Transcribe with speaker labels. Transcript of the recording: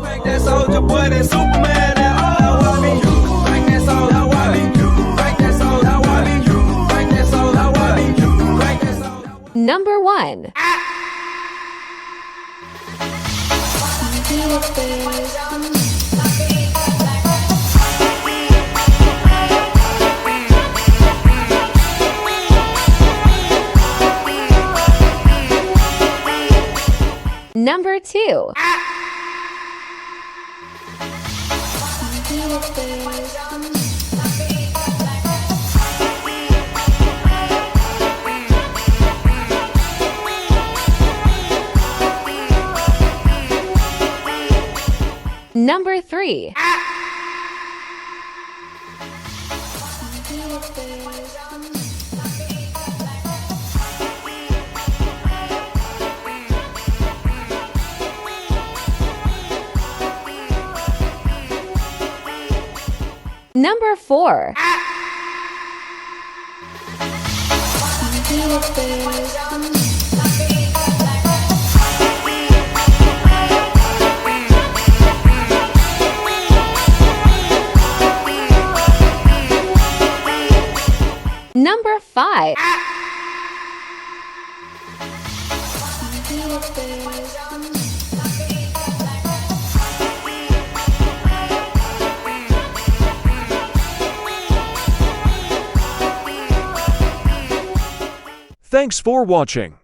Speaker 1: Crank that soldier boy, that Superman, that all I mean. Crank that soldier, how I mean. Crank that soldier, how I mean. Crank that soldier, how I mean. Crank that soldier.
Speaker 2: Number 1. Number 2. Number 3. Number 4. Number 5.
Speaker 3: Thanks for watching.